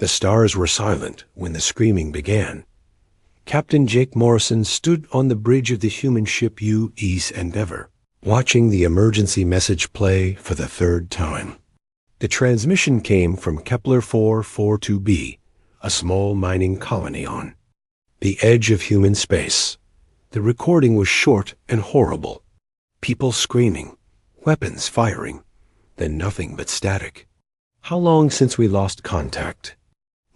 The stars were silent when the screaming began. Captain Jake Morrison stood on the bridge of the human ship U.S. Endeavour, watching the emergency message play for the third time. The transmission came from Kepler 442b, a small mining colony on the edge of human space. The recording was short and horrible. People screaming, weapons firing, then nothing but static. "How long since we lost contact?"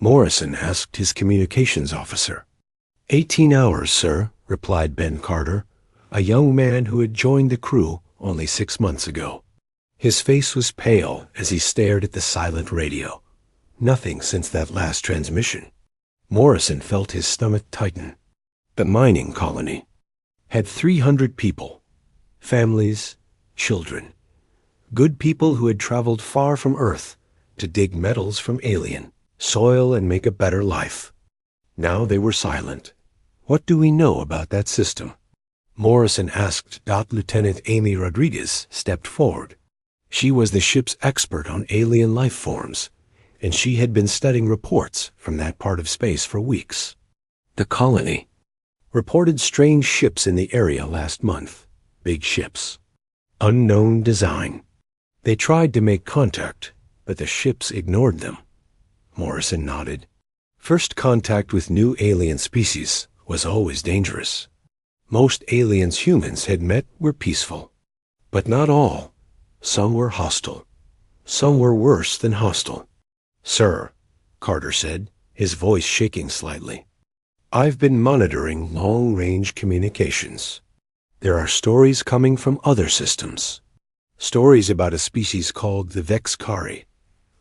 Morrison asked his communications officer. 18 hours, sir," replied Ben Carter, a young man who had joined the crew only 6 months ago. His face was pale as he stared at the silent radio. Nothing since that last transmission. Morrison felt his stomach tighten. The mining colony had 300 people, families, children, good people who had traveled far from Earth to dig metals from alien soil and make a better life. Now they were silent. "What do we know about that system?" Morrison asked. Lieutenant Amy Rodriguez stepped forward. She was the ship's expert on alien life forms, and she had been studying reports from that part of space for weeks. The colony reported strange ships in the area last month. Big ships. Unknown design. They tried to make contact, but the ships ignored them. Morrison nodded. First contact with new alien species was always dangerous. Most aliens humans had met were peaceful. But not all. Some were hostile. Some were worse than hostile. "Sir," Carter said, his voice shaking slightly, "I've been monitoring long-range communications. There are stories coming from other systems. Stories about a species called the Vexkari."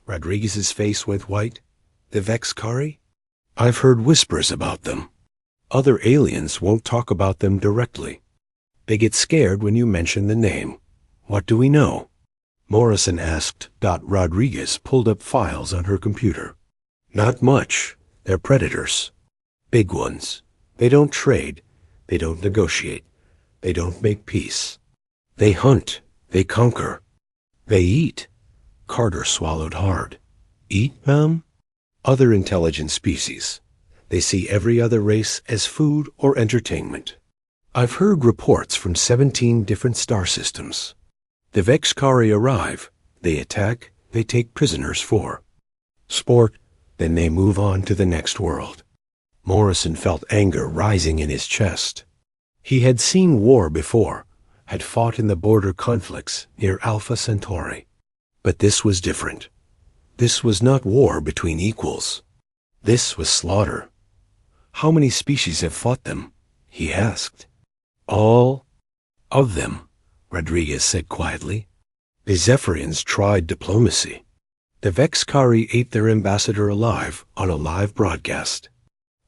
Rodriguez's face went white. "The Vexkari? I've heard whispers about them. Other aliens won't talk about them directly. They get scared when you mention the name. What do we know?" Morrison asked. Rodriguez pulled up files on her computer. "Not much. They're predators. Big ones. They don't trade. They don't negotiate. They don't make peace. They hunt. They conquer. They eat." Carter swallowed hard. "Eat, ma'am?" "Other intelligent species. They see every other race as food or entertainment. I've heard reports from 17 different star systems. The Vexkari arrive, they attack, they take prisoners for sport, then they move on to the next world." Morrison felt anger rising in his chest. He had seen war before, had fought in the border conflicts near Alpha Centauri. But this was different. This was not war between equals. This was slaughter. "How many species have fought them?" he asked. "All of them," Rodriguez said quietly. "The Zephyrians tried diplomacy. The Vexkari ate their ambassador alive on a live broadcast.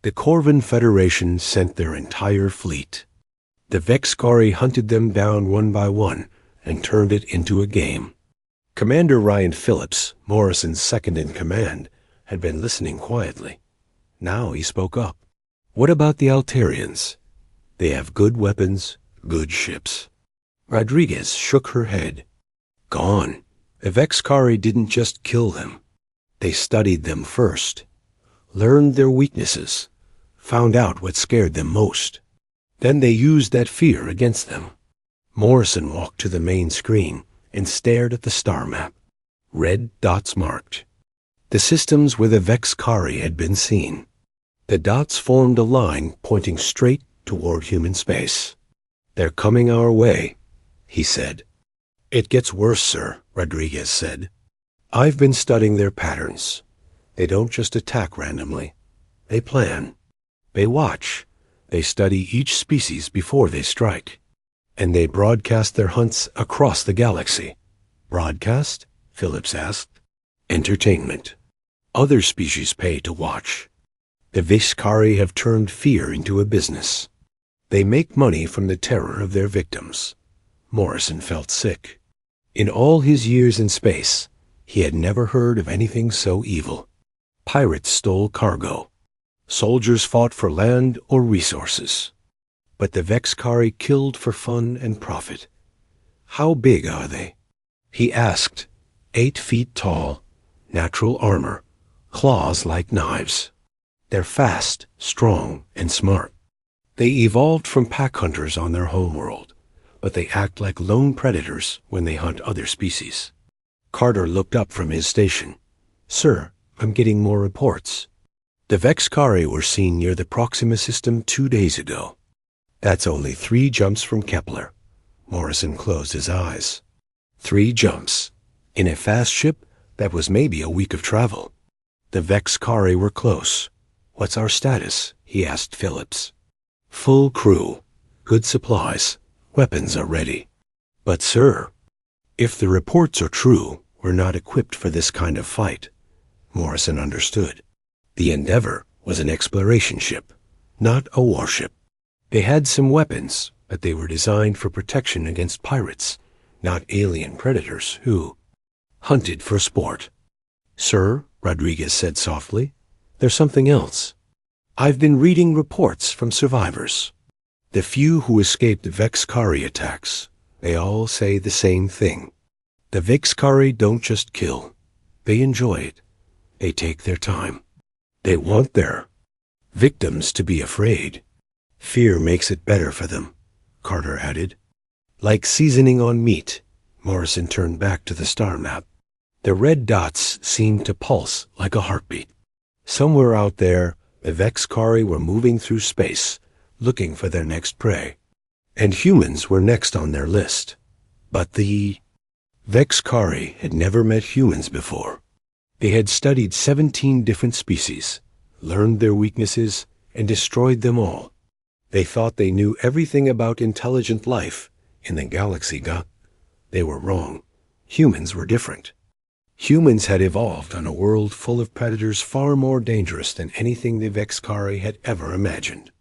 The Corvan Federation sent their entire fleet. The Vexkari hunted them down one by one and turned it into a game." Commander Ryan Phillips, Morrison's second in command, had been listening quietly. Now he spoke up. "What about the Altarians? They have good weapons, good ships." Rodriguez shook her head. "Gone. The Vexkari didn't just kill them. They studied them first, learned their weaknesses, found out what scared them most. Then they used that fear against them." Morrison walked to the main screen and stared at the star map. Red dots marked the systems where the Vexkari had been seen. The dots formed a line pointing straight toward human space. "They're coming our way," he said. "It gets worse, sir," Rodriguez said. "I've been studying their patterns. They don't just attack randomly. They plan. They watch. They study each species before they strike. And they broadcast their hunts across the galaxy." "Broadcast?" Phillips asked. "Entertainment. Other species pay to watch. The Vexkari have turned fear into a business. They make money from the terror of their victims." Morrison felt sick. In all his years in space, he had never heard of anything so evil. Pirates stole cargo. Soldiers fought for land or resources. But the Vexkari killed for fun and profit. "How big are they?" he asked. 8 feet tall, natural armor, claws like knives. They're fast, strong, and smart. They evolved from pack hunters on their homeworld, but they act like lone predators when they hunt other species. Carter looked up from his station. "Sir, I'm getting more reports. The Vexcari were seen near the Proxima system 2 days ago. That's only 3 jumps from Kepler." Morrison closed his eyes. 3 jumps. In a fast ship, that was maybe a week of travel. The Vexcari were close. "What's our status?" he asked Phillips. "Full crew. Good supplies. Weapons are ready." "But sir, if the reports are true, we're not equipped for this kind of fight." Morrison understood. The Endeavor was an exploration ship, not a warship. They had some weapons, but they were designed for protection against pirates, not alien predators who hunted for sport. "Sir," Rodriguez said softly, "there's something else. I've been reading reports from survivors. The few who escaped the Vexcari attacks, they all say the same thing. The Vexcari don't just kill. They enjoy it. They take their time. They want their victims to be afraid. Fear makes it better for them," Carter added. "Like seasoning on meat." Morrison turned back to the star map. The red dots seemed to pulse like a heartbeat. Somewhere out there, the Vexcari were moving through space, looking for their next prey. And humans were next on their list. But the Vexcari had never met humans before. They had studied 17 different species, learned their weaknesses, and destroyed them all. They thought they knew everything about intelligent life in the galaxy. They were wrong. Humans were different. Humans had evolved on a world full of predators far more dangerous than anything the Vexcari had ever imagined.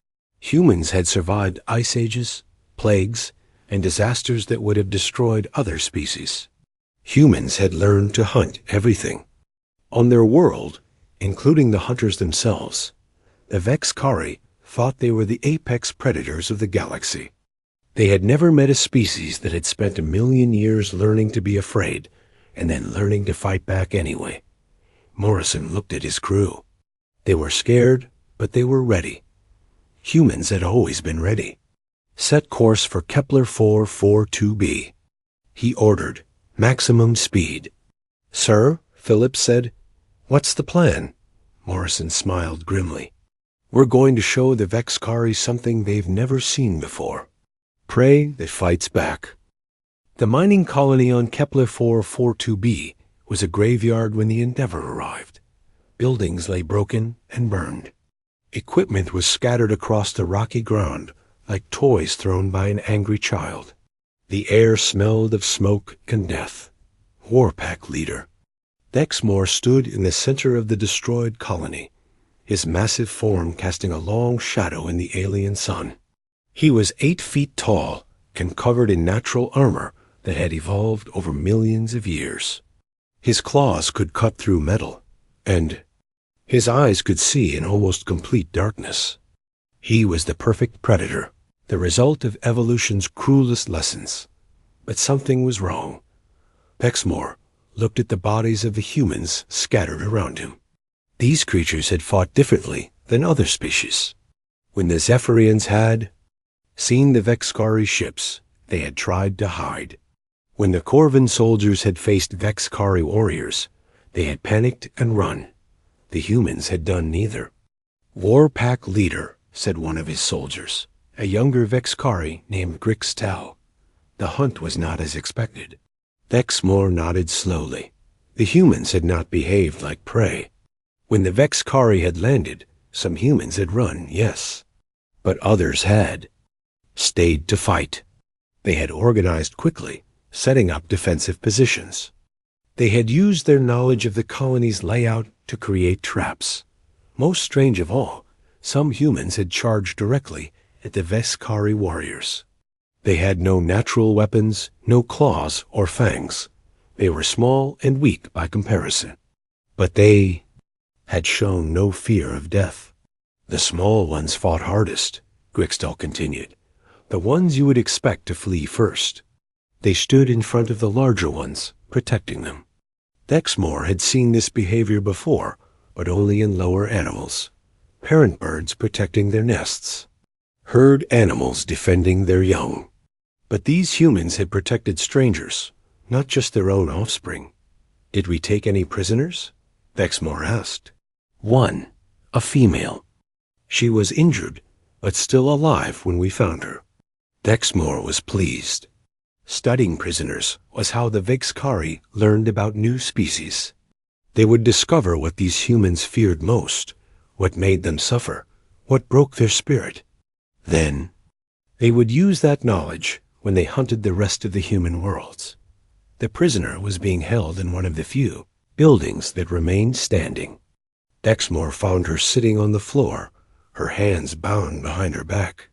Humans had survived ice ages, plagues, and disasters that would have destroyed other species. Humans had learned to hunt everything. On their world, including the hunters themselves, the Vexcari thought they were the apex predators of the galaxy. They had never met a species that had spent 1,000,000 years learning to be afraid and then learning to fight back anyway. Morrison looked at his crew. They were scared, but they were ready. Humans had always been ready. "Set course for Kepler 442b. He ordered. "Maximum speed." "Sir," Phillips said, "what's the plan?" Morrison smiled grimly. "We're going to show the Vexcari something they've never seen before. Prey that fights back." The mining colony on Kepler 442b was a graveyard when the Endeavor arrived. Buildings lay broken and burned. Equipment was scattered across the rocky ground like toys thrown by an angry child. The air smelled of smoke and death. Warpack leader. Dexmore stood in the center of the destroyed colony, his massive form casting a long shadow in the alien sun. He was 8 feet tall and covered in natural armor that had evolved over millions of years. His claws could cut through metal, and his eyes could see in almost complete darkness. He was the perfect predator, the result of evolution's cruelest lessons. But something was wrong. Dexmore looked at the bodies of the humans scattered around him. These creatures had fought differently than other species. When the Zephyrians had seen the Vexcari ships, they had tried to hide. When the Corvan soldiers had faced Vexcari warriors, they had panicked and run. The humans had done neither. "Warpack leader," said one of his soldiers, a younger Vexcari named Grixtal. The hunt was not as expected. Dexmore nodded slowly. The humans had not behaved like prey. When the Vexcari had landed, some humans had run, yes. But others had stayed to fight. They had organized quickly, setting up defensive positions. They had used their knowledge of the colony's layout to create traps. Most strange of all, some humans had charged directly at the Vexcari warriors. They had no natural weapons, no claws or fangs. They were small and weak by comparison. But they had shown no fear of death. "The small ones fought hardest," Grixtal continued. "The ones you would expect to flee first. They stood in front of the larger ones, protecting them." Dexmore had seen this behavior before, but only in lower animals. Parent birds protecting their nests. Herd animals defending their young. But these humans had protected strangers, not just their own offspring. Did we take any prisoners? Vexmore asked. One, a female. She was injured, but still alive when we found her. Vexmore was pleased. Studying prisoners was how the Vexkari learned about new species. They would discover what these humans feared most, what made them suffer, what broke their spirit. Then, they would use that knowledge when they hunted the rest of the human worlds. The prisoner was being held in one of the few buildings that remained standing. Vexmore found her sitting on the floor, her hands bound behind her back.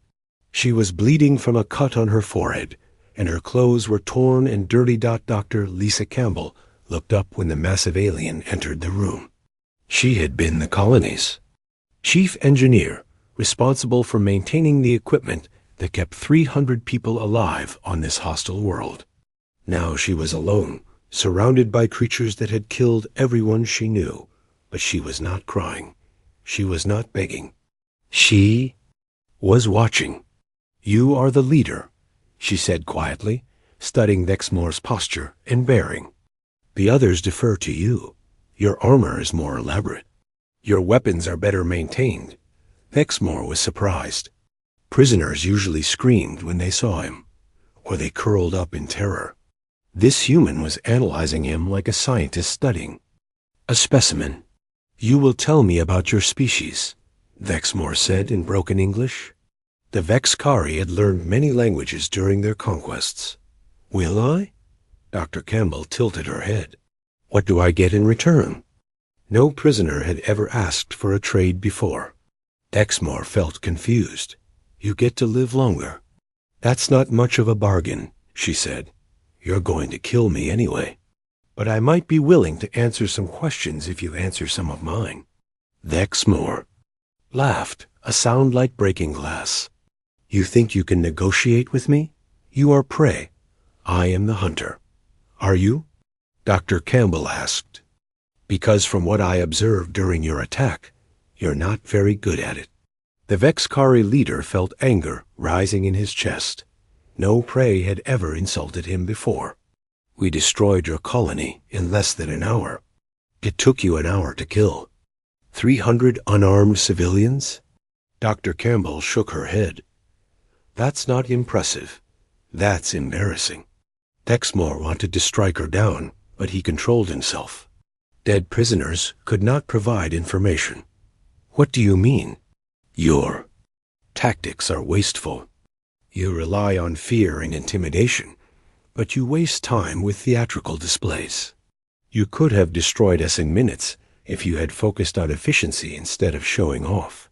She was bleeding from a cut on her forehead, and her clothes were torn and dirty. Dr. Lisa Campbell looked up when the massive alien entered the room. She had been the colony's chief engineer, responsible for maintaining the equipment that kept 300 people alive on this hostile world. Now she was alone, surrounded by creatures that had killed everyone she knew, but she was not crying. She was not begging. She was watching. You are the leader, she said quietly, studying Vexmore's posture and bearing. The others defer to you. Your armor is more elaborate. Your weapons are better maintained. Vexmore was surprised. Prisoners usually screamed when they saw him, or they curled up in terror. This human was analyzing him like a scientist studying a specimen. You will tell me about your species, Vexmore said in broken English. The Vexkari had learned many languages during their conquests. Will I? Dr. Campbell tilted her head. What do I get in return? No prisoner had ever asked for a trade before. Vexmore felt confused. You get to live longer. That's not much of a bargain, she said. You're going to kill me anyway. But I might be willing to answer some questions if you answer some of mine. Vexmore laughed, a sound like breaking glass. You think you can negotiate with me? You are prey. I am the hunter. Are you? Dr. Campbell asked. Because from what I observed during your attack, you're not very good at it. The Vexkari leader felt anger rising in his chest. No prey had ever insulted him before. We destroyed your colony in less than an hour. It took you an hour to kill 300 unarmed civilians? Dr. Campbell shook her head. That's not impressive. That's embarrassing. Vexmore wanted to strike her down, but he controlled himself. Dead prisoners could not provide information. What do you mean? Your tactics are wasteful. You rely on fear and intimidation, but you waste time with theatrical displays. You could have destroyed us in minutes if you had focused on efficiency instead of showing off.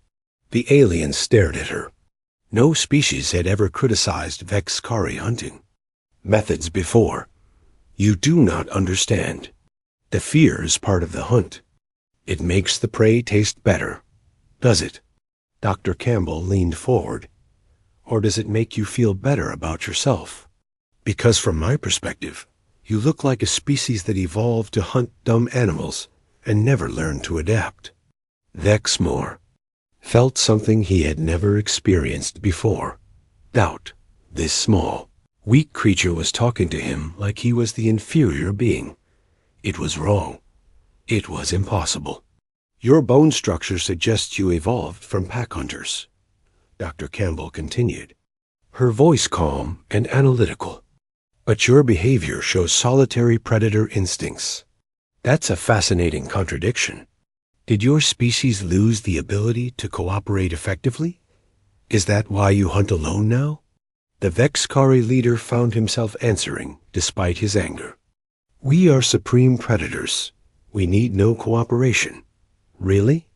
The alien stared at her. No species had ever criticized Vexkari hunting methods before. You do not understand. The fear is part of the hunt. It makes the prey taste better, does it? Dr. Campbell leaned forward. Or does it make you feel better about yourself? Because from my perspective, you look like a species that evolved to hunt dumb animals and never learned to adapt. Vexmore felt something he had never experienced before. Doubt. This small, weak creature was talking to him like he was the inferior being. It was wrong. It was impossible. Your bone structure suggests you evolved from pack hunters, Dr. Campbell continued, her voice calm and analytical. But your behavior shows solitary predator instincts. That's a fascinating contradiction. Did your species lose the ability to cooperate effectively? Is that why you hunt alone now? The Vexkari leader found himself answering despite his anger. We are supreme predators. We need no cooperation. Really?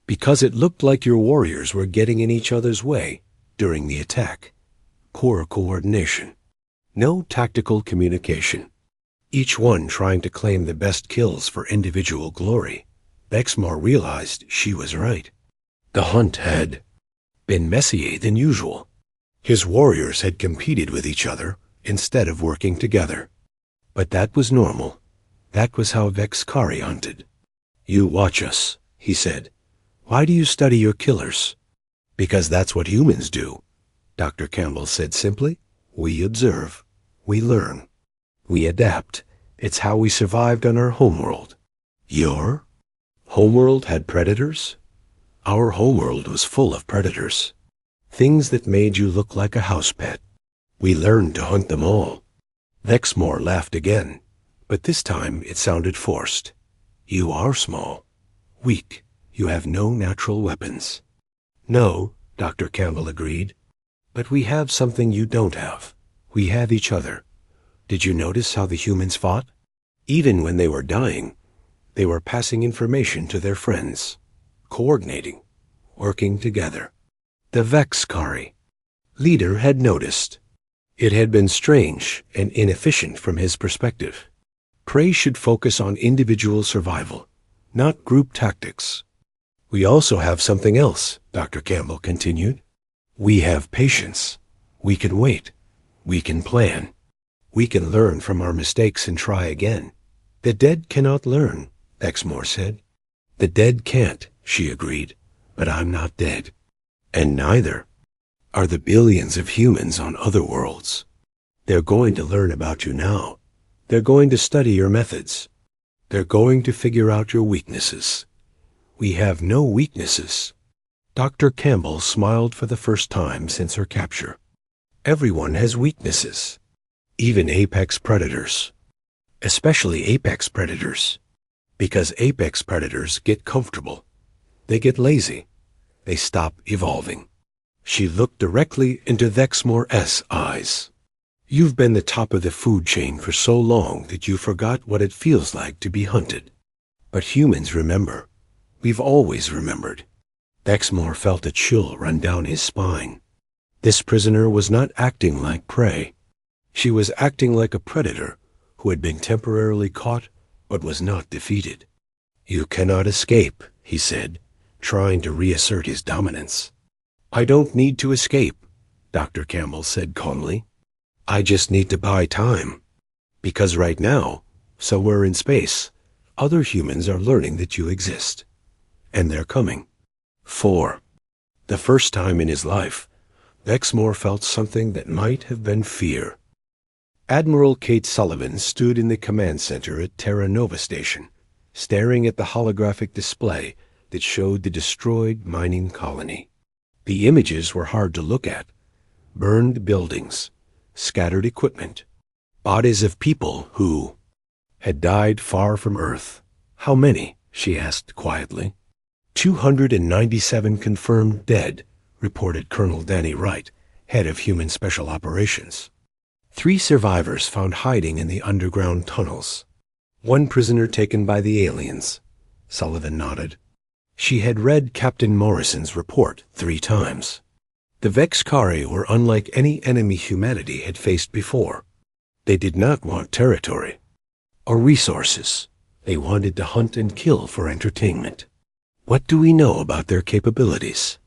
Because it looked like your warriors were getting in each other's way during the attack. Poor coordination. No tactical communication. Each one trying to claim the best kills for individual glory. Vexmore realized she was right. The hunt had been messier than usual. His warriors had competed with each other instead of working together. But that was normal. That was how Vexkari hunted. You watch us, he said. "Why do you study your killers?" "Because that's what humans do," Dr. Campbell said simply. "We observe. We learn. We adapt. It's how we survived on our homeworld." "Your homeworld had predators?" "Our homeworld was full of predators. Things that made you look like a house pet. We learned to hunt them all." Vexmore laughed again, but this time it sounded forced. "You are small. Weak. You have no natural weapons." "No," Dr. Campbell agreed. "But we have something you don't have. We have each other. Did you notice how the humans fought? Even when they were dying, they were passing information to their friends, coordinating, working together." The Vexkari leader had noticed. It had been strange and inefficient from his perspective. Prey should focus on individual survival, not group tactics. "We also have something else," Dr. Campbell continued. "We have patience. We can wait. We can plan. We can learn from our mistakes and try again." "The dead cannot learn," Exmore said. "The dead can't," she agreed, "but I'm not dead. And neither are the billions of humans on other worlds. They're going to learn about you now. They're going to study your methods. They're going to figure out your weaknesses." "We have no weaknesses." Dr. Campbell smiled for the first time since her capture. "Everyone has weaknesses. Even apex predators. Especially apex predators. Because apex predators get comfortable. They get lazy. They stop evolving." She looked directly into Vexmore's eyes. "You've been the top of the food chain for so long that you forgot what it feels like to be hunted. But humans remember. We've always remembered." Vexmore felt a chill run down his spine. This prisoner was not acting like prey. She was acting like a predator who had been temporarily caught but was not defeated. "You cannot escape," he said, trying to reassert his dominance. "I don't need to escape," Dr. Campbell said calmly. "I just need to buy time. Because right now, somewhere in space, other humans are learning that you exist. And they're coming." For the first time in his life, Vexmore felt something that might have been fear. Admiral Kate Sullivan stood in the command center at Terra Nova Station, staring at the holographic display that showed the destroyed mining colony. The images were hard to look at. Burned buildings, scattered equipment, bodies of people who had died far from Earth. "How many?" she asked quietly. 297 confirmed dead," reported Colonel Danny Wright, head of Human Special Operations. 3 survivors found hiding in the underground tunnels. 1 prisoner taken by the aliens. Sullivan nodded. She had read Captain Morrison's report 3 times. The Vexkari were unlike any enemy humanity had faced before. They did not want territory or resources. They wanted to hunt and kill for entertainment. "What do we know about their capabilities?"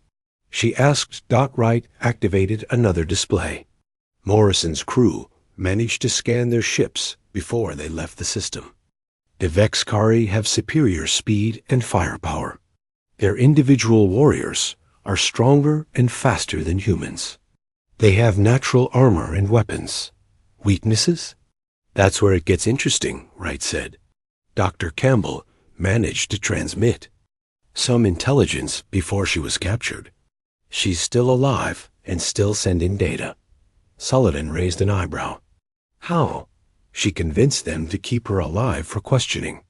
She asked. Doc Wright activated another display. Morrison's crew managed to scan their ships before they left the system. The Vexkari have superior speed and firepower. Their individual warriors are stronger and faster than humans. They have natural armor and weapons. Weaknesses? "That's where it gets interesting," Wright said. Dr. Campbell managed to transmit some intelligence before she was captured. She's still alive and still sending data. Sullivan raised an eyebrow. "How?" She convinced them to keep her alive for questioning.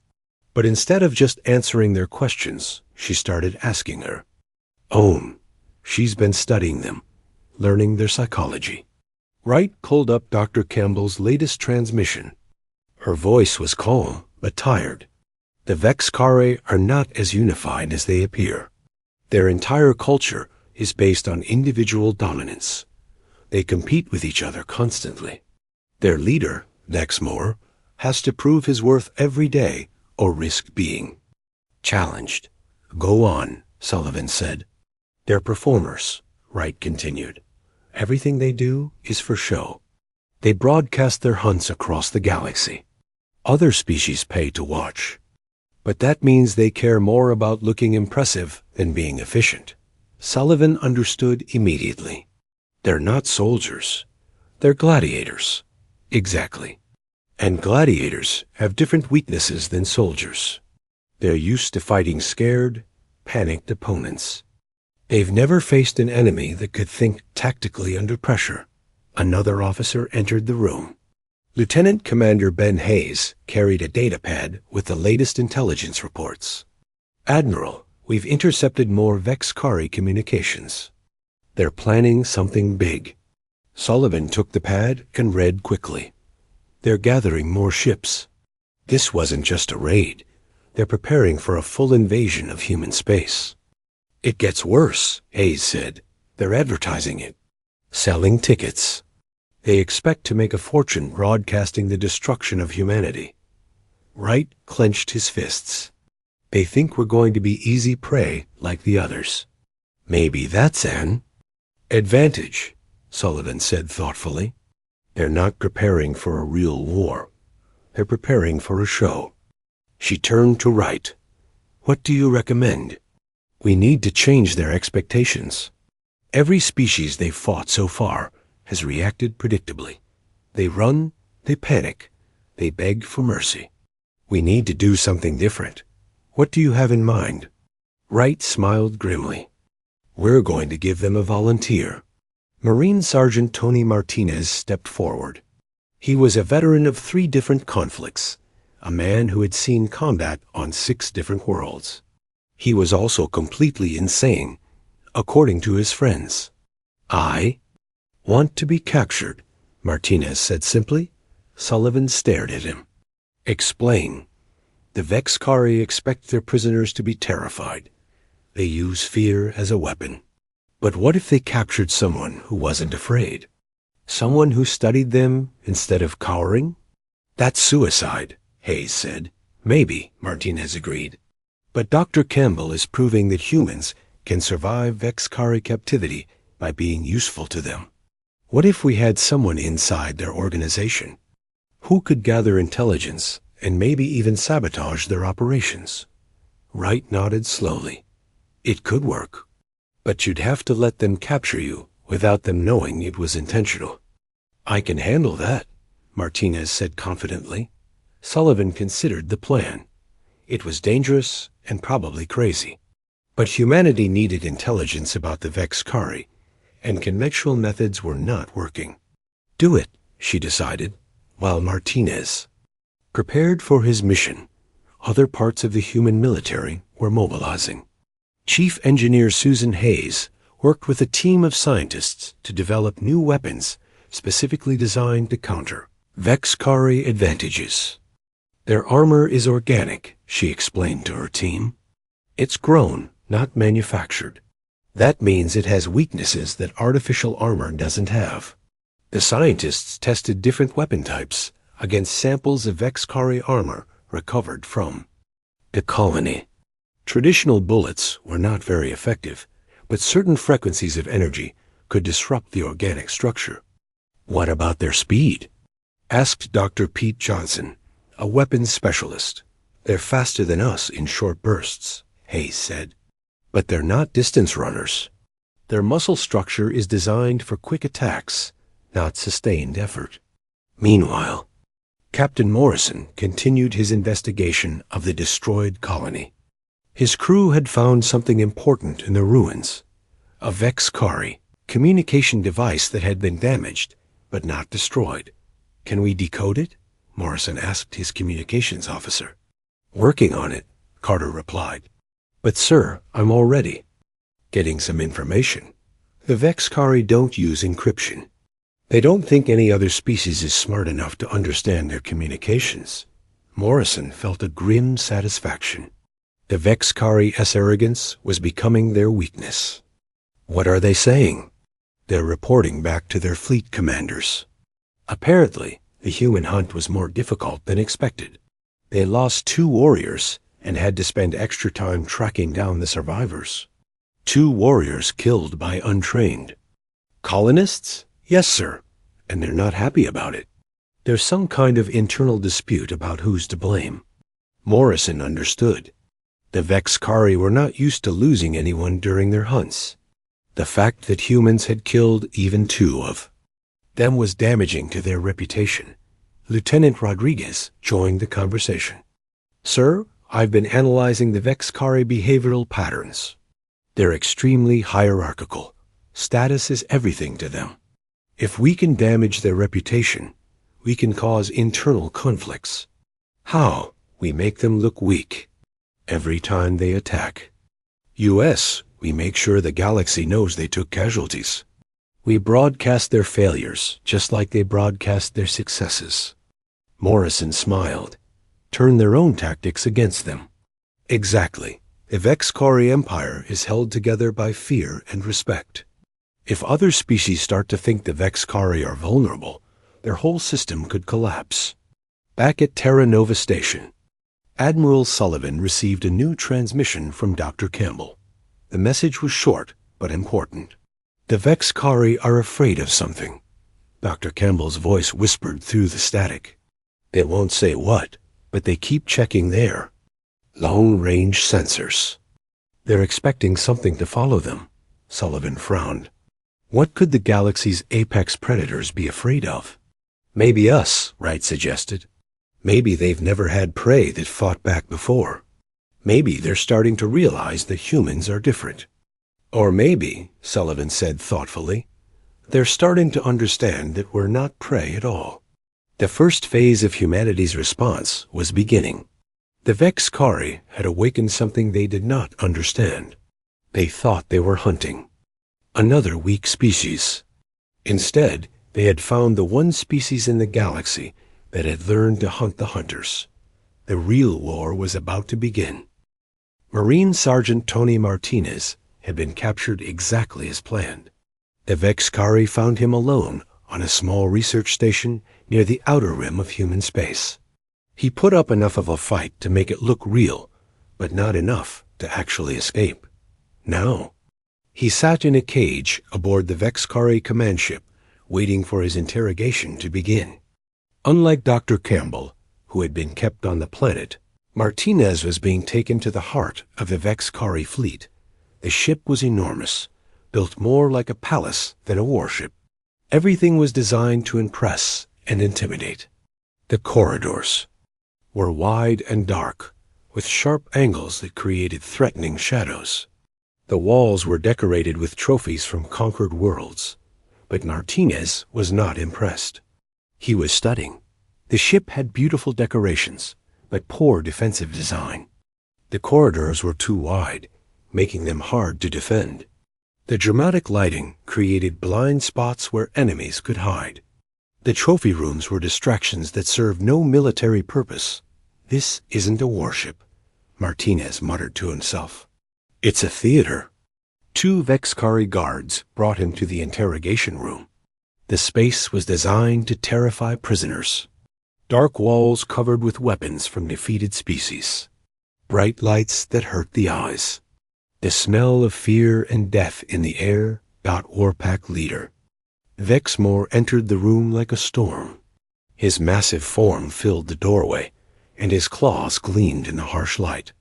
But instead of just answering their questions, she started asking her. She's been studying them, learning their psychology." Wright pulled up Dr. Campbell's latest transmission. Her voice was calm but tired. "The Vexkari are not as unified as they appear. Their entire culture is based on individual dominance. They compete with each other constantly. Their leader, Vexmore, has to prove his worth every day or risk being challenged." "Go on," Sullivan said. "They're performers," Wright continued. "Everything they do is for show. They broadcast their hunts across the galaxy. Other species pay to watch. But that means they care more about looking impressive than being efficient. Sullivan understood immediately. They're not soldiers. They're gladiators. Exactly. And gladiators have different weaknesses than soldiers. They're used to fighting scared, panicked opponents. They've never faced an enemy that could think tactically under pressure. Another officer entered the room. Lieutenant Commander Ben Hayes carried a datapad with the latest intelligence reports. Admiral, we've intercepted more Vexkari communications. They're planning something big. Sullivan took the pad and read quickly. They're gathering more ships. This wasn't just a raid. They're preparing for a full invasion of human space. It gets worse, Hayes said. They're advertising it. Selling tickets. They expect to make a fortune broadcasting the destruction of humanity. Wright clenched his fists. They think we're going to be easy prey like the others. Maybe that's an advantage, Sullivan said thoughtfully. They're not preparing for a real war. They're preparing for a show. She turned to Wright. What do you recommend? We need to change their expectations. Every species they've fought so far has reacted predictably. They run, they panic, they beg for mercy. We need to do something different. What do you have in mind? Wright smiled grimly. We're going to give them a volunteer. Marine Sergeant Tony Martinez stepped forward. He was a veteran of 3 different conflicts, a man who had seen combat on 6 different worlds. He was also completely insane, according to his friends. I want to be captured, Martinez said simply. Sullivan stared at him. Explain. The Vexkari expect their prisoners to be terrified. They use fear as a weapon. But what if they captured someone who wasn't afraid? Someone who studied them instead of cowering? That's suicide, Hayes said. Maybe, Martinez agreed. But Dr. Campbell is proving that humans can survive Vexkari captivity by being useful to them. What if we had someone inside their organization who could gather intelligence and maybe even sabotage their operations? Wright nodded slowly. It could work, but you'd have to let them capture you without them knowing it was intentional. I can handle that, Martinez said confidently. Sullivan considered the plan. It was dangerous and probably crazy. But humanity needed intelligence about the Vexkari, and conventional methods were not working. Do it, she decided, while Martinez prepared for his mission. Other parts of the human military were mobilizing. Chief Engineer Susan Hayes worked with a team of scientists to develop new weapons specifically designed to counter Vexkari advantages. Their armor is organic, she explained to her team. It's grown, not manufactured. That means it has weaknesses that artificial armor doesn't have. The scientists tested different weapon types against samples of Vexkari armor recovered from the colony. Traditional bullets were not very effective, but certain frequencies of energy could disrupt the organic structure. What about their speed? Asked Dr. Pete Johnson, a weapons specialist. They're faster than us in short bursts, Hayes said. But they're not distance runners. Their muscle structure is designed for quick attacks, not sustained effort. Meanwhile, Captain Morrison continued his investigation of the destroyed colony. His crew had found something important in the ruins. A Vexkari communication device that had been damaged, but not destroyed. Can we decode it? Morrison asked his communications officer. Working on it, Carter replied. But sir, I'm already getting some information. The Vexkari don't use encryption. They don't think any other species is smart enough to understand their communications. Morrison felt a grim satisfaction. The Vexkari's arrogance was becoming their weakness. What are they saying? They're reporting back to their fleet commanders. Apparently, the human hunt was more difficult than expected. They lost 2 warriors and had to spend extra time tracking down the survivors. 2 warriors killed by untrained colonists? Yes, sir, and they're not happy about it. There's some kind of internal dispute about who's to blame. Morrison understood. The Vexkari were not used to losing anyone during their hunts. The fact that humans had killed even two of them was damaging to their reputation. Lieutenant Rodriguez joined the conversation. Sir, I've been analyzing the Vexkari behavioral patterns. They're extremely hierarchical. Status is everything to them. If we can damage their reputation, we can cause internal conflicts. How? We make them look weak. Every time they attack. U.S., we make sure the galaxy knows they took casualties. We broadcast their failures, just like they broadcast their successes. Morrison smiled. Turn their own tactics against them. Exactly. The Vexkari Empire is held together by fear and respect. If other species start to think the Vexkari are vulnerable, their whole system could collapse. Back at Terra Nova Station, Admiral Sullivan received a new transmission from Dr. Campbell. The message was short, but important. The Vexkari are afraid of something. Dr. Campbell's voice whispered through the static. They won't say what, but they keep checking their long-range sensors. They're expecting something to follow them. Sullivan frowned. What could the galaxy's apex predators be afraid of? Maybe us, Wright suggested. Maybe they've never had prey that fought back before. Maybe they're starting to realize that humans are different. Or maybe, Sullivan said thoughtfully, they're starting to understand that we're not prey at all. The first phase of humanity's response was beginning. The Vexkari had awakened something they did not understand. They thought they were hunting another weak species. Instead, they had found the one species in the galaxy that had learned to hunt the hunters. The real war was about to begin. Marine Sergeant Tony Martinez had been captured exactly as planned. The Vexkari found him alone on a small research station near the outer rim of human space. He put up enough of a fight to make it look real, but not enough to actually escape. Now, he sat in a cage aboard the Vexkari command ship, waiting for his interrogation to begin. Unlike Dr. Campbell, who had been kept on the planet, Martinez was being taken to the heart of the Vexkari fleet. The ship was enormous, built more like a palace than a warship. Everything was designed to impress and intimidate. The corridors were wide and dark, with sharp angles that created threatening shadows. The walls were decorated with trophies from conquered worlds, but Martinez was not impressed. He was studying. The ship had beautiful decorations, but poor defensive design. The corridors were too wide, making them hard to defend. The dramatic lighting created blind spots where enemies could hide. The trophy rooms were distractions that served no military purpose. This isn't a warship, Martinez muttered to himself. It's a theater. 2 Vexkari guards brought him to the interrogation room. The space was designed to terrify prisoners. Dark walls covered with weapons from defeated species. Bright lights that hurt the eyes. The smell of fear and death in the air got Warpack leader. Vexmore entered the room like a storm. His massive form filled the doorway, and his claws gleamed in the harsh light.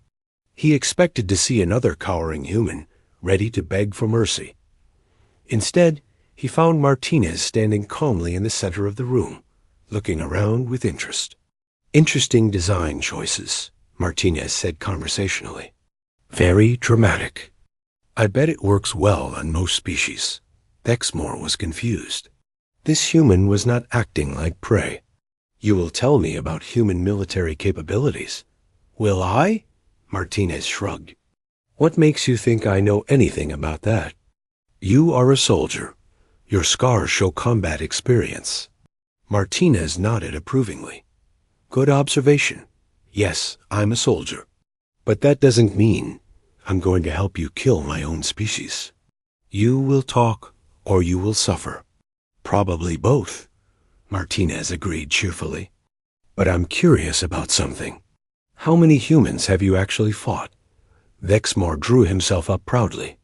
He expected to see another cowering human, ready to beg for mercy. Instead, he found Martinez standing calmly in the center of the room, looking around with interest. Interesting design choices, Martinez said conversationally. Very dramatic. I bet it works well on most species. Vexmore was confused. This human was not acting like prey. You will tell me about human military capabilities. Will I? Martinez shrugged. What makes you think I know anything about that? You are a soldier. Your scars show combat experience. Martinez nodded approvingly. Good observation. Yes, I'm a soldier. But that doesn't mean I'm going to help you kill my own species. You will talk or you will suffer. Probably both, Martinez agreed cheerfully. But I'm curious about something. How many humans have you actually fought? Vexmore drew himself up proudly.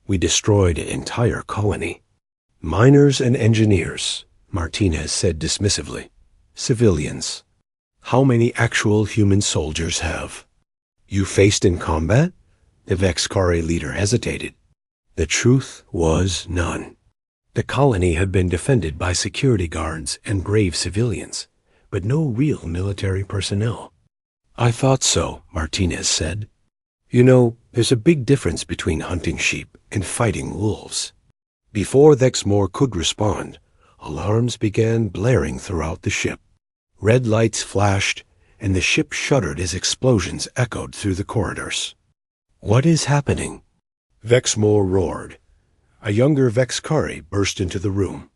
We destroyed an entire colony. Miners and engineers, Martinez said dismissively. Civilians. How many actual human soldiers have you faced in combat? The Vexkari leader hesitated. The truth was none. The colony had been defended by security guards and brave civilians, but no real military personnel. I thought so, Martinez said. You know, there's a big difference between hunting sheep and fighting wolves. Before Vexmore could respond, alarms began blaring throughout the ship. Red lights flashed, and the ship shuddered as explosions echoed through the corridors. What is happening? Vexmore roared. A younger Vexkari burst into the room.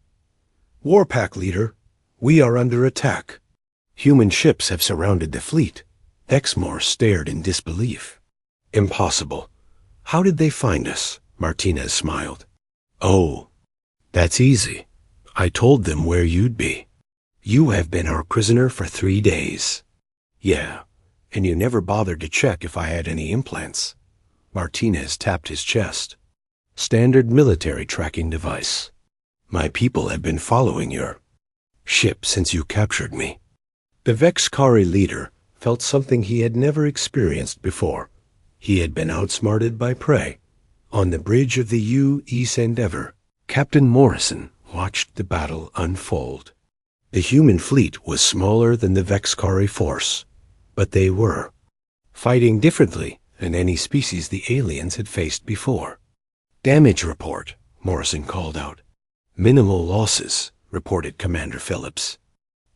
Warpack leader, we are under attack. Human ships have surrounded the fleet. Vexmore stared in disbelief. Impossible. How did they find us? Martinez smiled. Oh, that's easy. I told them where you'd be. You have been our prisoner for 3 days. Yeah, and you never bothered to check if I had any implants. Martinez tapped his chest. Standard military tracking device. My people have been following your ship since you captured me. The Vexkari leader felt something he had never experienced before. He had been outsmarted by prey. On the bridge of the U.S. Endeavor, Captain Morrison watched the battle unfold. The human fleet was smaller than the Vexkari force, but they were fighting differently than any species the aliens had faced before. Damage report, Morrison called out. Minimal losses, reported Commander Phillips.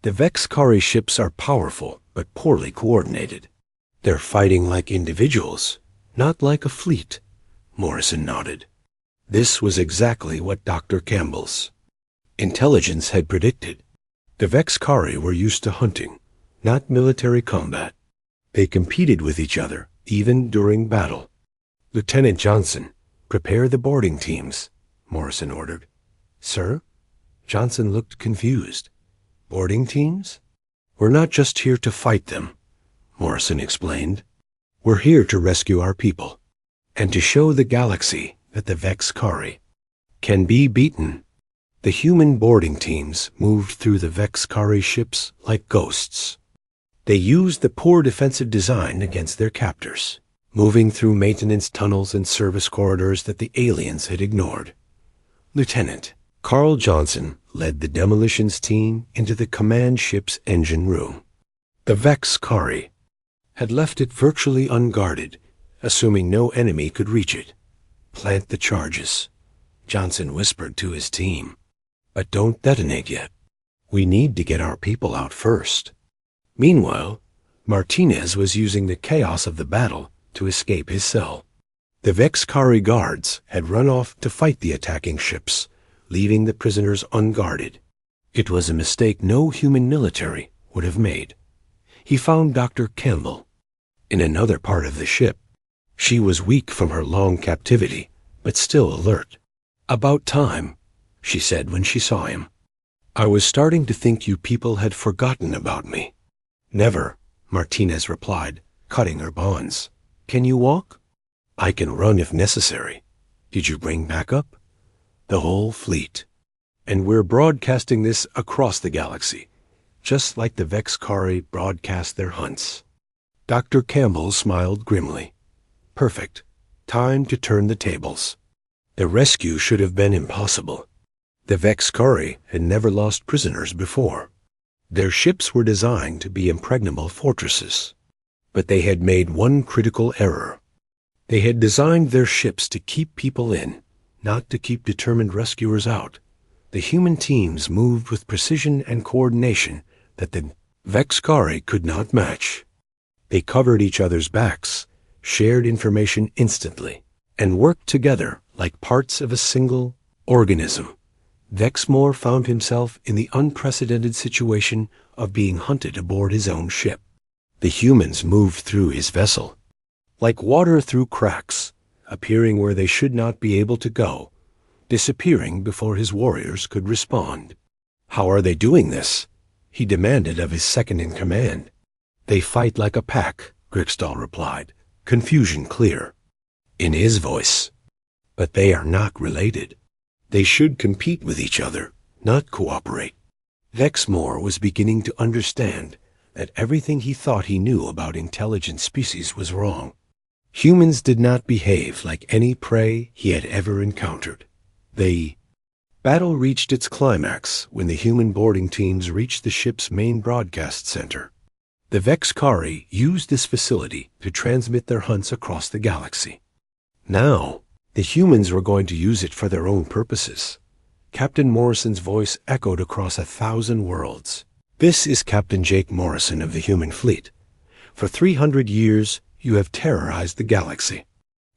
The Vexkari ships are powerful, but poorly coordinated. They're fighting like individuals, not like a fleet, Morrison nodded. This was exactly what Dr. Campbell's intelligence had predicted. The Vexkari were used to hunting, not military combat. They competed with each other, even during battle. Lieutenant Johnson, prepare the boarding teams, Morrison ordered. Sir? Johnson looked confused. Boarding teams? We're not just here to fight them, Morrison explained. We're here to rescue our people, and to show the galaxy that the Vexkari can be beaten. The human boarding teams moved through the Vexkari ships like ghosts. They used the poor defensive design against their captors, moving through maintenance tunnels and service corridors that the aliens had ignored. Lieutenant Carl Johnson led the demolitions team into the command ship's engine room. The Vexkari had left it virtually unguarded, assuming no enemy could reach it. Plant the charges, Johnson whispered to his team. But don't detonate yet. We need to get our people out first. Meanwhile, Martinez was using the chaos of the battle to escape his cell. The Vexkari guards had run off to fight the attacking ships, leaving the prisoners unguarded. It was a mistake no human military would have made. He found Dr. Campbell in another part of the ship. She was weak from her long captivity, but still alert. About time, she said when she saw him. I was starting to think you people had forgotten about me. Never, Martinez replied, cutting her bonds. Can you walk? I can run if necessary. Did you bring backup? The whole fleet. And we're broadcasting this across the galaxy, just like the Vexkari broadcast their hunts. Dr. Campbell smiled grimly. Perfect. Time to turn the tables. The rescue should have been impossible. The Vexkari had never lost prisoners before. Their ships were designed to be impregnable fortresses. But they had made one critical error. They had designed their ships to keep people in, not to keep determined rescuers out. The human teams moved with precision and coordination that the Vexkari could not match. They covered each other's backs, shared information instantly, and worked together like parts of a single organism. Vexmore found himself in the unprecedented situation of being hunted aboard his own ship. The humans moved through his vessel, like water through cracks, appearing where they should not be able to go, disappearing before his warriors could respond. How are they doing this? He demanded of his second-in-command. They fight like a pack, Grickstall replied, confusion clear in his voice. But they are not related. They should compete with each other, not cooperate. Vexmore was beginning to understand that everything he thought he knew about intelligent species was wrong. Humans did not behave like any prey he had ever encountered. The battle reached its climax when the human boarding teams reached the ship's main broadcast center. The Vexkari used this facility to transmit their hunts across the galaxy. Now, the humans were going to use it for their own purposes. Captain Morrison's voice echoed across 1,000 worlds. This is Captain Jake Morrison of the human fleet. For 300 years, you have terrorized the galaxy.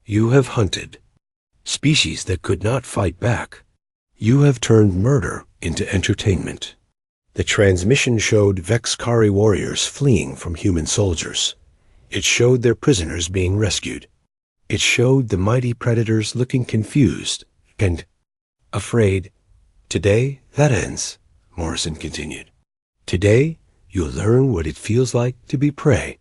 You have hunted species that could not fight back. You have turned murder into entertainment. The transmission showed Vexkari warriors fleeing from human soldiers. It showed their prisoners being rescued. It showed the mighty predators looking confused and afraid. Today, that ends, Morrison continued. Today, you'll learn what it feels like to be prey.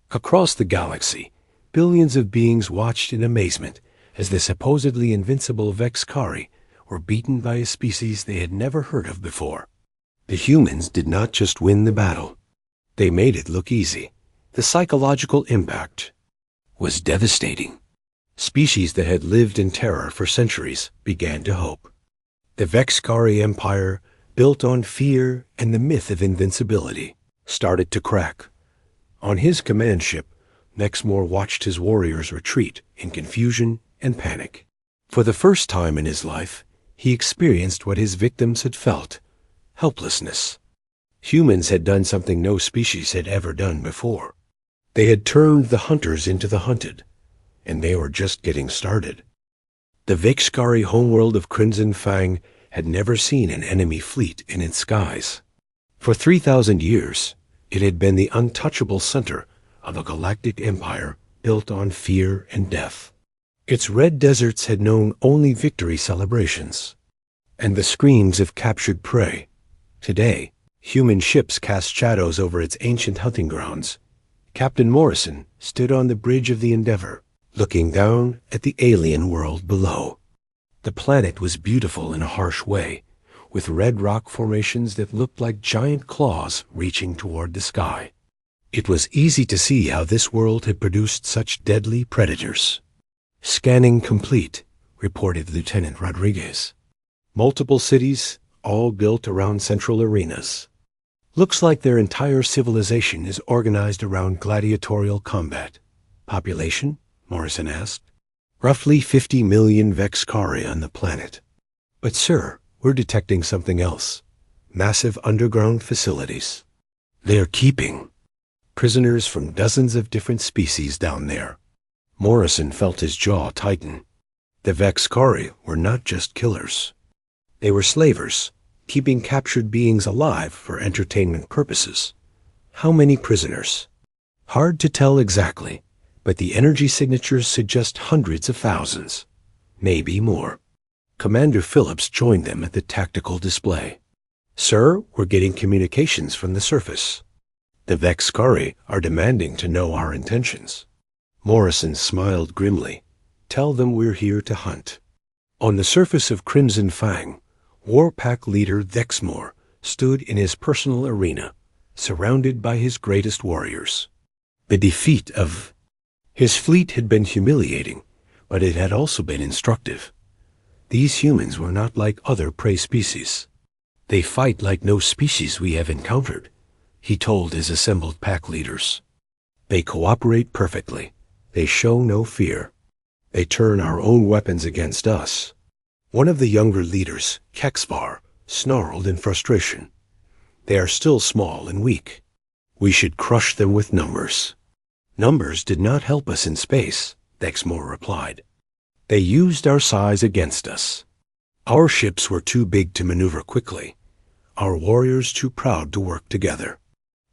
Across the galaxy, billions of beings watched in amazement as the supposedly invincible Vexkari were beaten by a species they had never heard of before. The humans did not just win the battle. They made it look easy. The psychological impact was devastating. Species that had lived in terror for centuries began to hope. The Vexkari Empire, built on fear and the myth of invincibility, started to crack. On his command ship, Nexmore watched his warriors retreat in confusion and panic. For the first time in his life, he experienced what his victims had felt: helplessness. Humans had done something no species had ever done before. They had turned the hunters into the hunted, and they were just getting started. The Vexkari homeworld of Crimson Fang had never seen an enemy fleet in its skies. For 3,000 years, it had been the untouchable center of a galactic empire built on fear and death. Its red deserts had known only victory celebrations and the screams of captured prey. Today, human ships cast shadows over its ancient hunting grounds. Captain Morrison stood on the bridge of the Endeavor, looking down at the alien world below. The planet was beautiful in a harsh way, with red rock formations that looked like giant claws reaching toward the sky. It was easy to see how this world had produced such deadly predators. "Scanning complete," reported Lieutenant Rodriguez. "Multiple cities, all built around central arenas. Looks like their entire civilization is organized around gladiatorial combat." "Population?" Morrison asked. "Roughly 50 million Vexkari on the planet. But sir, we're detecting something else. Massive underground facilities. They're keeping prisoners from dozens of different species down there." Morrison felt his jaw tighten. The Vexkari were not just killers. They were slavers, keeping captured beings alive for entertainment purposes. How many prisoners? Hard to tell exactly, but the energy signatures suggest hundreds of thousands, maybe more. Commander Phillips joined them at the tactical display. "Sir, we're getting communications from the surface. The Vexkari are demanding to know our intentions." Morrison smiled grimly. "Tell them we're here to hunt." On the surface of Crimson Fang, Warpack leader Dexmore stood in his personal arena, surrounded by his greatest warriors. The defeat of his fleet had been humiliating, but it had also been instructive. These humans were not like other prey species. "They fight like no species we have encountered," he told his assembled pack leaders. "They cooperate perfectly. They show no fear. They turn our own weapons against us." One of the younger leaders, Kexvar, snarled in frustration. "They are still small and weak. We should crush them with numbers." "Numbers did not help us in space," Dexmore replied. "They used our size against us. Our ships were too big to maneuver quickly. Our warriors too proud to work together."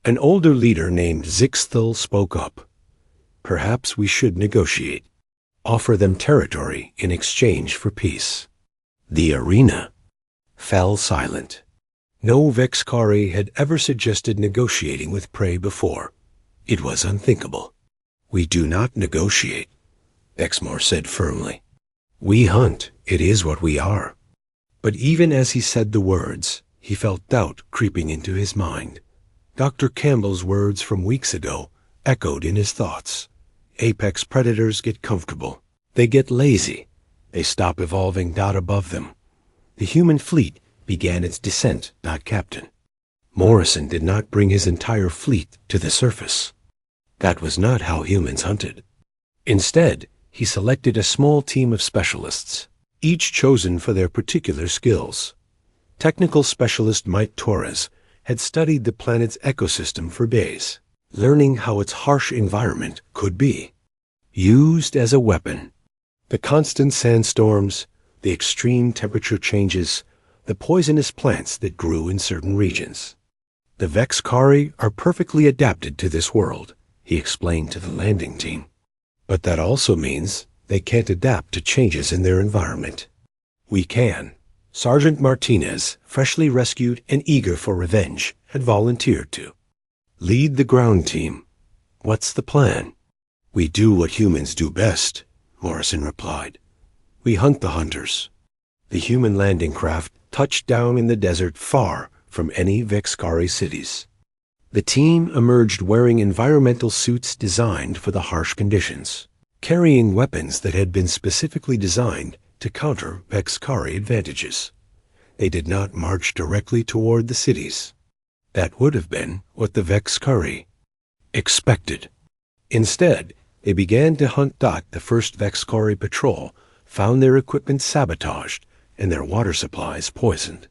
An older leader named Zixthel spoke up. "Perhaps we should negotiate. Offer them territory in exchange for peace." The arena fell silent. No Vexkari had ever suggested negotiating with prey before. It was unthinkable. "We do not negotiate," Dexmore said firmly. "We hunt. It is what we are." But even as he said the words, he felt doubt creeping into his mind. Dr. Campbell's words from weeks ago echoed in his thoughts. Apex predators get comfortable. They get lazy. They stop evolving. Above them. The human fleet began its descent. Captain. Morrison did not bring his entire fleet to the surface. That was not how humans hunted. Instead, he selected a small team of specialists, each chosen for their particular skills. Technical specialist Mike Torres had studied the planet's ecosystem for days, learning how its harsh environment could be used as a weapon. The constant sandstorms, the extreme temperature changes, the poisonous plants that grew in certain regions. The Vexkari are perfectly adapted to this world, he explained to the landing team. But that also means they can't adapt to changes in their environment. We can. Sergeant Martinez, freshly rescued and eager for revenge, had volunteered to lead the ground team. What's the plan? We do what humans do best, Morrison replied. We hunt the hunters. The human landing craft touched down in the desert far from any Vexkari cities. The team emerged wearing environmental suits designed for the harsh conditions, carrying weapons that had been specifically designed to counter Vexkari advantages. They did not march directly toward the cities. That would have been what the Vexkari expected. Instead, they began to hunt. The first Vexkari patrol found their equipment sabotaged and their water supplies poisoned.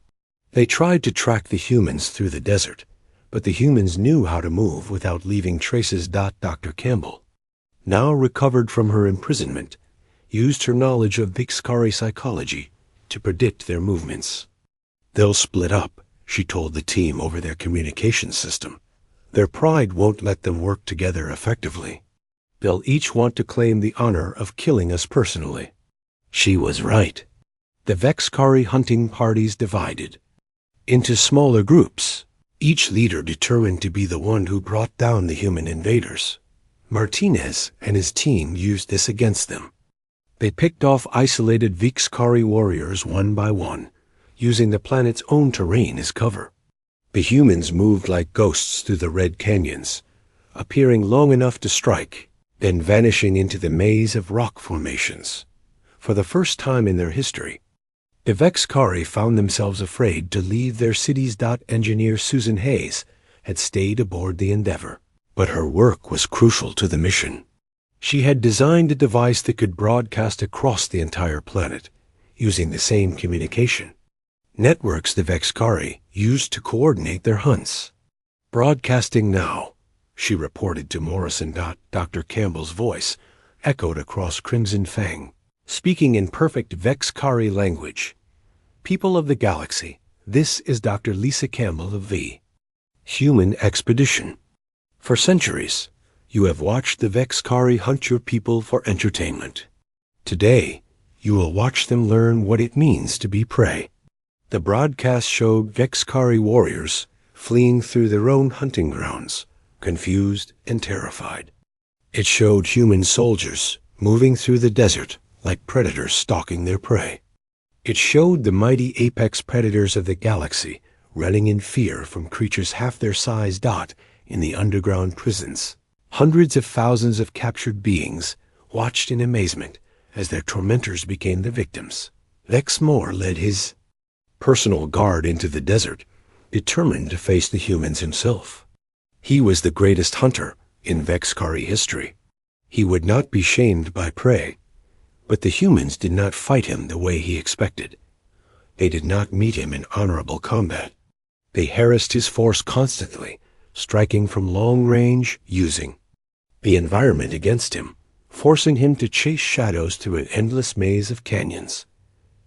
They tried to track the humans through the desert, but the humans knew how to move without leaving traces. Dr. Campbell, now recovered from her imprisonment, used her knowledge of Vexkari psychology to predict their movements. They'll split up, she told the team over their communication system. Their pride won't let them work together effectively. They'll each want to claim the honor of killing us personally. She was right. The Vexkari hunting parties divided into smaller groups, each leader determined to be the one who brought down the human invaders. Martinez and his team used this against them. They picked off isolated Vexkari warriors one by one, using the planet's own terrain as cover. The humans moved like ghosts through the red canyons, appearing long enough to strike, then vanishing into the maze of rock formations. For the first time in their history, the Vexkari found themselves afraid to leave their cities. Engineer Susan Hayes had stayed aboard the Endeavour, but her work was crucial to the mission. She had designed a device that could broadcast across the entire planet, using the same communication networks the Vexkari used to coordinate their hunts. Broadcasting now, she reported to Morrison. Dr. Campbell's voice echoed across Crimson Fang, speaking in perfect Vexkari language. People of the galaxy, this is Dr. Lisa Campbell of the Human Expedition. For centuries, you have watched the Vexkari hunt your people for entertainment. Today, you will watch them learn what it means to be prey. The broadcast showed Vexkari warriors fleeing through their own hunting grounds, confused and terrified. It showed human soldiers moving through the desert like predators stalking their prey. It showed the mighty apex predators of the galaxy running in fear from creatures half their size. In the underground prisons, hundreds of thousands of captured beings watched in amazement as their tormentors became the victims. Vex Moore led his personal guard into the desert, determined to face the humans himself. He was the greatest hunter in Vexkari history. He would not be shamed by prey, but the humans did not fight him the way he expected. They did not meet him in honorable combat. They harassed his force constantly, striking from long range, using the environment against him, forcing him to chase shadows through an endless maze of canyons.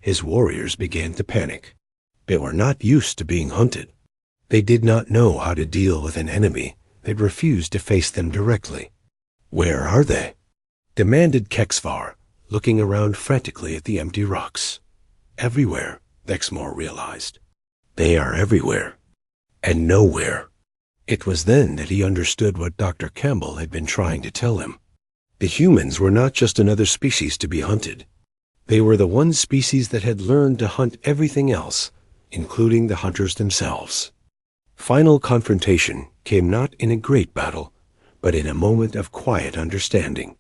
His warriors began to panic. They were not used to being hunted. They did not know how to deal with an enemy that refused to face them directly. Where are they? Demanded Kexvar, looking around frantically at the empty rocks. Everywhere, Vexmore realized. They are everywhere, and nowhere. It was then that he understood what Dr. Campbell had been trying to tell him. The humans were not just another species to be hunted. They were the one species that had learned to hunt everything else, including the hunters themselves. Final confrontation came not in a great battle, but in a moment of quiet understanding.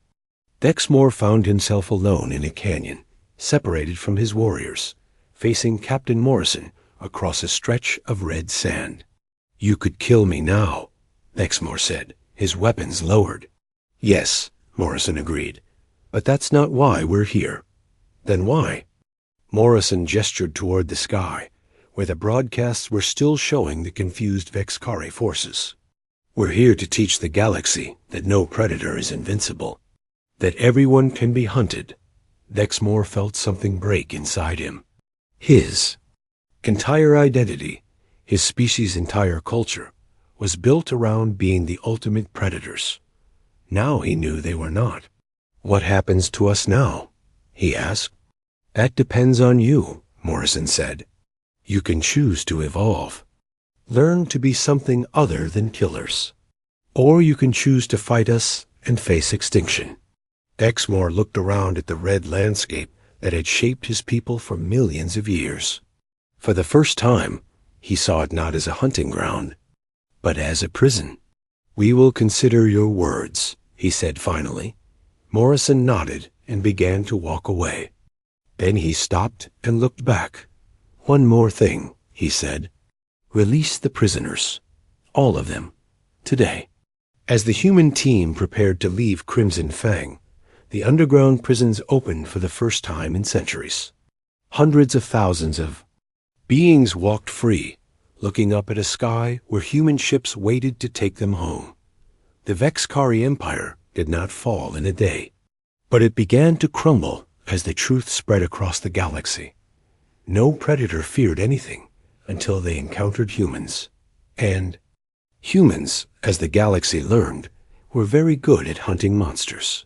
Dexmore found himself alone in a canyon, separated from his warriors, facing Captain Morrison across a stretch of red sand. "You could kill me now," Dexmore said, his weapons lowered. "Yes," Morrison agreed, "but that's not why we're here." "Then why?" Morrison gestured toward the sky, where the broadcasts were still showing the confused Vexkari forces. "We're here to teach the galaxy that no predator is invincible, that everyone can be hunted." Dexmore felt something break inside him. His entire identity, his species' entire culture, was built around being the ultimate predators. Now he knew they were not. "What happens to us now?" he asked. "That depends on you," Morrison said. "You can choose to evolve, learn to be something other than killers, or you can choose to fight us and face extinction." Dexmore looked around at the red landscape that had shaped his people for millions of years. For the first time, he saw it not as a hunting ground, but as a prison. "We will consider your words," he said finally. Morrison nodded and began to walk away. Then he stopped and looked back. "One more thing," he said. "Release the prisoners. All of them. Today." As the human team prepared to leave Crimson Fang, the underground prisons opened for the first time in centuries. Hundreds of thousands of beings walked free, looking up at a sky where human ships waited to take them home. The Vexkari Empire did not fall in a day, but it began to crumble as the truth spread across the galaxy. No predator feared anything until they encountered humans. And humans, as the galaxy learned, were very good at hunting monsters.